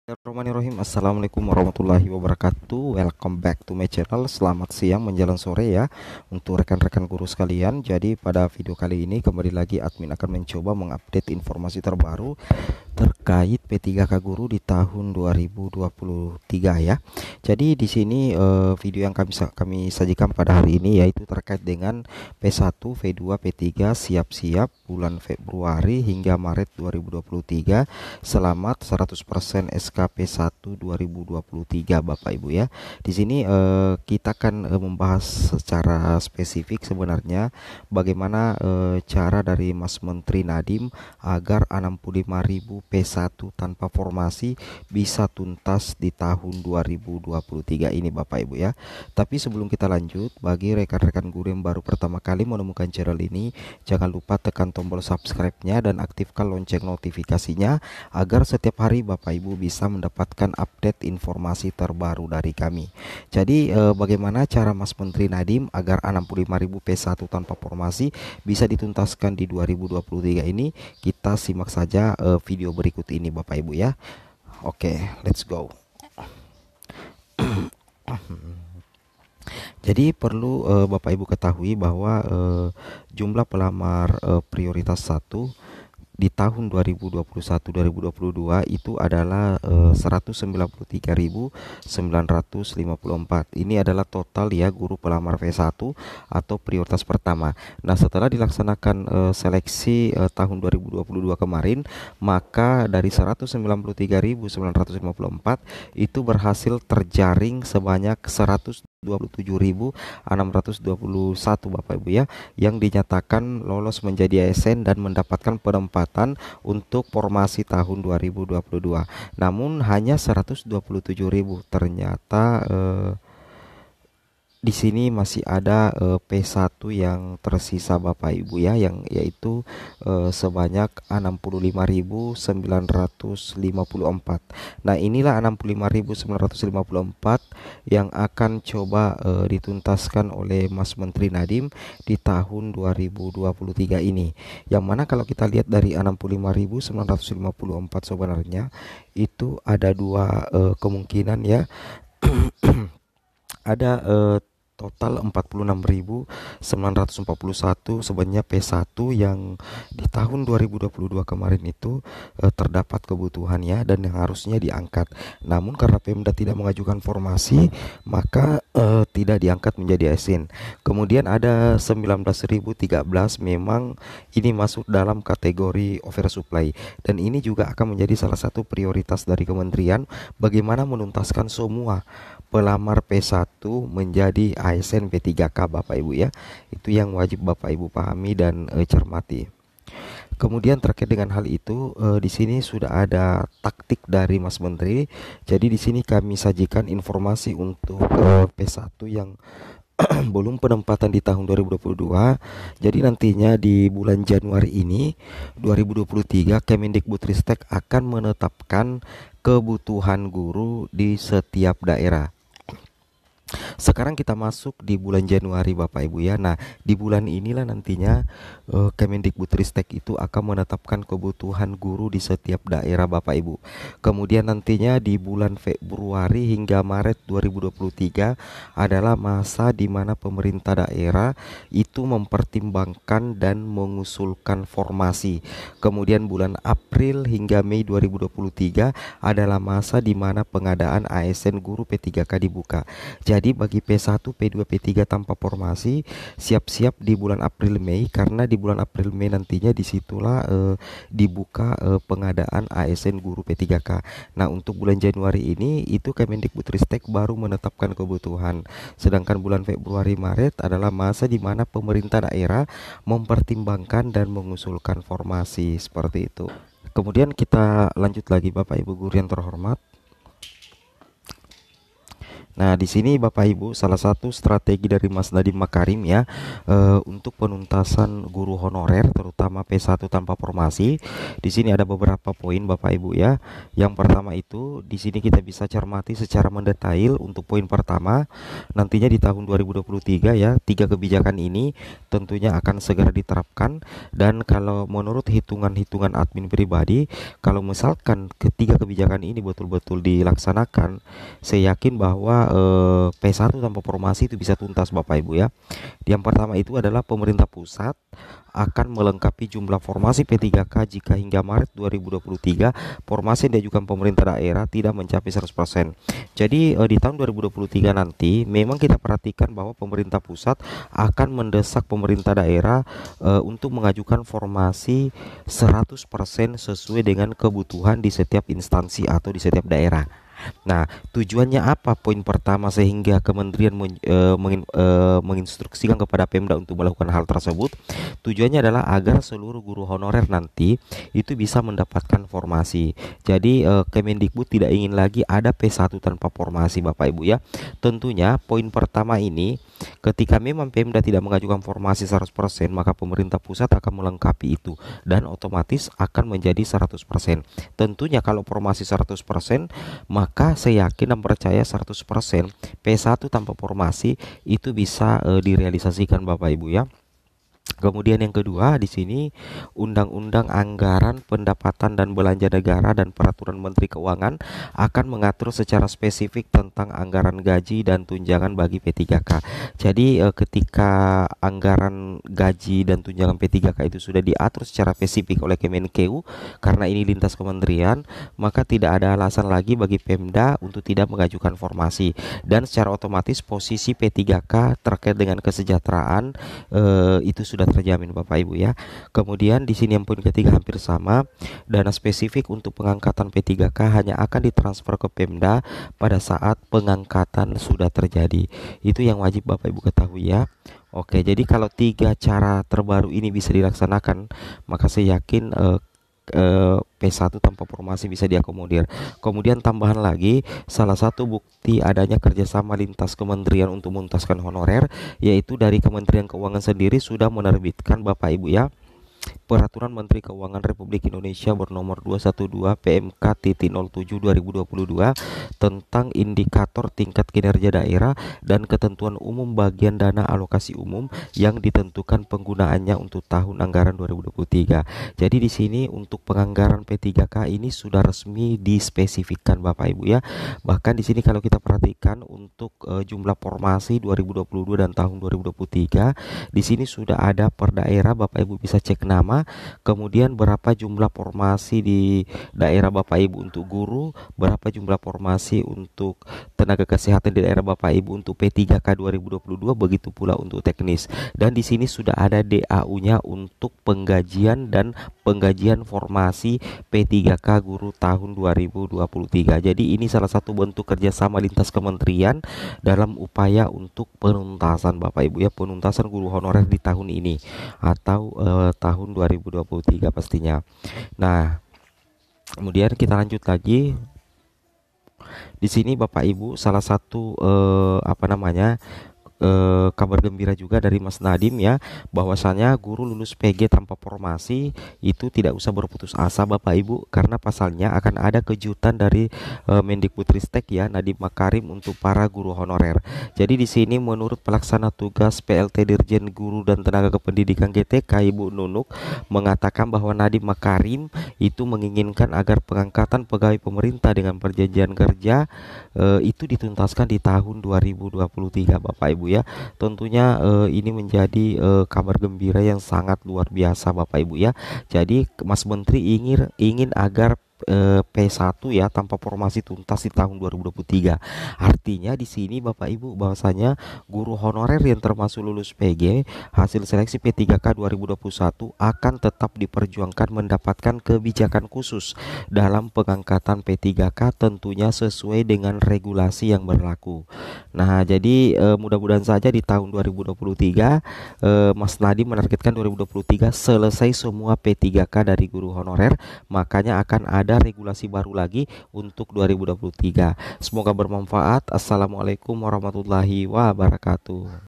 Bismillahirrahmanirrahim. Assalamualaikum warahmatullahi wabarakatuh. Welcome back to my channel. Selamat siang menjelang sore ya untuk rekan-rekan guru sekalian. Jadi pada video kali ini kembali lagi admin akan mencoba mengupdate informasi terbaru terkait P3K Guru di tahun 2023 ya. Jadi di sini video yang kami sajikan pada hari ini yaitu terkait dengan P1, V2, P3 siap-siap bulan Februari hingga Maret 2023. Selamat 100% SKP 1 2023 Bapak Ibu ya. Di sini kita akan membahas secara spesifik sebenarnya bagaimana cara dari Mas Menteri Nadiem agar 65.000 P1 tanpa formasi bisa tuntas di tahun 2023 ini Bapak Ibu ya. Tapi sebelum kita lanjut, bagi rekan-rekan guru yang baru pertama kali menemukan channel ini, jangan lupa tekan tombol subscribe-nya dan aktifkan lonceng notifikasinya agar setiap hari Bapak Ibu bisa mendapatkan update informasi terbaru dari kami. Jadi bagaimana cara Mas Menteri Nadiem agar 65.000 P1 tanpa formasi bisa dituntaskan di 2023 ini? Kita simak saja video berikut ini Bapak Ibu ya. Oke, let's go. Jadi perlu Bapak Ibu ketahui bahwa jumlah pelamar prioritas 1 di tahun 2021-2022 itu adalah 193.954. Ini adalah total ya guru pelamar V1 atau prioritas pertama. Nah, setelah dilaksanakan seleksi tahun 2022 kemarin, maka dari 193.954 itu berhasil terjaring sebanyak 127.621 Bapak Ibu ya, yang dinyatakan lolos menjadi ASN dan mendapatkan penempatan untuk formasi tahun 2022. Namun hanya 127.000 ternyata di sini masih ada P1 yang tersisa Bapak Ibu ya, yang yaitu sebanyak 65.954. Nah, inilah 65.954 yang akan coba dituntaskan oleh Mas Menteri Nadiem di tahun 2023 ini. Yang mana kalau kita lihat dari 65.954 sebenarnya itu ada dua kemungkinan ya. Ada total 46.941 sebenarnya P1 yang di tahun 2022 kemarin itu terdapat kebutuhannya dan yang harusnya diangkat. Namun karena Pemda tidak mengajukan formasi, maka tidak diangkat menjadi ASN. Kemudian ada 19.013 memang ini masuk dalam kategori oversupply, dan ini juga akan menjadi salah satu prioritas dari kementerian bagaimana menuntaskan semua pelamar P1 menjadi ASN P3K Bapak Ibu ya. Itu yang wajib Bapak Ibu pahami dan cermati. Kemudian terkait dengan hal itu, di sini sudah ada taktik dari Mas Menteri. Jadi di sini kami sajikan informasi untuk P1 yang belum penempatan di tahun 2022. Jadi nantinya di bulan Januari ini 2023 Kemendikbudristek akan menetapkan kebutuhan guru di setiap daerah. Sekarang kita masuk di bulan Januari Bapak Ibu ya. Nah, di bulan inilah nantinya Kemendikbudristek itu akan menetapkan kebutuhan guru di setiap daerah Bapak Ibu. Kemudian nantinya di bulan Februari hingga Maret 2023 adalah masa di mana pemerintah daerah itu mempertimbangkan dan mengusulkan formasi. Kemudian bulan April hingga Mei 2023 adalah masa di mana pengadaan ASN guru P3K dibuka. Jadi bagi P1, P2, P3 tanpa formasi siap-siap di bulan April Mei, karena di bulan April Mei nantinya disitulah dibuka pengadaan ASN guru P3K. Nah, untuk bulan Januari ini itu Kemendikbudristek baru menetapkan kebutuhan. Sedangkan bulan Februari Maret adalah masa di mana pemerintah daerah mempertimbangkan dan mengusulkan formasi seperti itu. Kemudian kita lanjut lagi Bapak Ibu guru yang terhormat. Nah, di sini Bapak Ibu, salah satu strategi dari Mas Nadiem Makarim ya, untuk penuntasan guru honorer terutama P1 tanpa formasi. Di sini ada beberapa poin Bapak Ibu ya. Yang pertama itu di sini kita bisa cermati secara mendetail. Untuk poin pertama, nantinya di tahun 2023 ya, tiga kebijakan ini tentunya akan segera diterapkan. Dan kalau menurut hitungan-hitungan admin pribadi, kalau misalkan ketiga kebijakan ini betul-betul dilaksanakan, saya yakin bahwa P1 tanpa formasi itu bisa tuntas Bapak Ibu ya. Yang pertama itu adalah pemerintah pusat akan melengkapi jumlah formasi P3K jika hingga Maret 2023 formasi yang diajukan pemerintah daerah tidak mencapai 100%. Jadi di tahun 2023 nanti memang kita perhatikan bahwa pemerintah pusat akan mendesak pemerintah daerah untuk mengajukan formasi 100% sesuai dengan kebutuhan di setiap instansi atau di setiap daerah. Nah, tujuannya apa? Poin pertama, sehingga kementerian menginstruksikan kepada Pemda untuk melakukan hal tersebut. Tujuannya adalah agar seluruh guru honorer nanti itu bisa mendapatkan formasi. Jadi Kemendikbud tidak ingin lagi ada P1 tanpa formasi Bapak Ibu ya. Tentunya poin pertama ini, ketika memang Pemda tidak mengajukan formasi 100%, maka pemerintah pusat akan melengkapi itu dan otomatis akan menjadi 100%. Tentunya kalau formasi 100%, maka saya yakin dan percaya 100% P1 tanpa formasi itu bisa direalisasikan Bapak Ibu ya. Kemudian yang kedua di sini, Undang-Undang Anggaran Pendapatan dan Belanja Negara dan Peraturan Menteri Keuangan akan mengatur secara spesifik tentang anggaran gaji dan tunjangan bagi P3K. Jadi ketika anggaran gaji dan tunjangan P3K itu sudah diatur secara spesifik oleh Kemenkeu, karena ini lintas kementerian, maka tidak ada alasan lagi bagi Pemda untuk tidak mengajukan formasi, dan secara otomatis posisi P3K terkait dengan kesejahteraan itu sudah terjamin Bapak Ibu ya. Kemudian di sini yang poin ketiga hampir sama, dana spesifik untuk pengangkatan P3K hanya akan ditransfer ke Pemda pada saat pengangkatan sudah terjadi. Itu yang wajib Bapak Ibu ketahui ya. Oke, jadi kalau tiga cara terbaru ini bisa dilaksanakan, maka saya yakin P1 tanpa formasi bisa diakomodir. Kemudian tambahan lagi, salah satu bukti adanya kerjasama lintas kementerian untuk menuntaskan honorer, yaitu dari Kementerian Keuangan sendiri sudah menerbitkan Bapak Ibu ya, Peraturan Menteri Keuangan Republik Indonesia bernomor 212 PMK-07 2022 tentang indikator tingkat kinerja daerah dan ketentuan umum bagian dana alokasi umum yang ditentukan penggunaannya untuk tahun anggaran 2023. Jadi di sini untuk penganggaran P3K ini sudah resmi dispesifikkan Bapak Ibu ya. Bahkan di sini kalau kita perhatikan untuk jumlah formasi 2022 dan tahun 2023, di sini sudah ada per daerah, Bapak Ibu bisa cek nama, kemudian berapa jumlah formasi di daerah Bapak Ibu untuk guru, berapa jumlah formasi untuk tenaga kesehatan di daerah Bapak Ibu untuk P3K 2022, begitu pula untuk teknis. Dan di sini sudah ada DAU-nya untuk penggajian dan penggajian formasi P3K guru tahun 2023. Jadi ini salah satu bentuk kerjasama lintas kementerian dalam upaya untuk penuntasan Bapak Ibu ya, penuntasan guru honorer di tahun ini atau tahun 2023 pastinya. Nah, kemudian kita lanjut lagi. Di sini Bapak Ibu, salah satu kabar gembira juga dari Mas Nadiem ya, bahwasanya guru lulus PG tanpa formasi itu tidak usah berputus asa Bapak Ibu, karena pasalnya akan ada kejutan dari Mendikbudristek ya, Nadiem Makarim, untuk para guru honorer. Jadi di sini menurut pelaksana tugas PLT Dirjen Guru dan Tenaga Kependidikan GTK Ibu Nunuk mengatakan bahwa Nadiem Makarim itu menginginkan agar pengangkatan pegawai pemerintah dengan perjanjian kerja itu dituntaskan di tahun 2023 Bapak Ibu ya. Tentunya ini menjadi kabar gembira yang sangat luar biasa Bapak Ibu ya. Jadi Mas Menteri ingin agar P1 ya tanpa formasi tuntas di tahun 2023. Artinya di sini Bapak Ibu, bahwasanya guru honorer yang termasuk lulus PG hasil seleksi P3K 2021 akan tetap diperjuangkan mendapatkan kebijakan khusus dalam pengangkatan P3K, tentunya sesuai dengan regulasi yang berlaku. Nah, jadi mudah-mudahan saja di tahun 2023 Mas Nadiem menargetkan 2023 selesai semua P3K dari guru honorer, makanya akan ada ada regulasi baru lagi untuk 2023. Semoga bermanfaat. Assalamualaikum warahmatullahi wabarakatuh.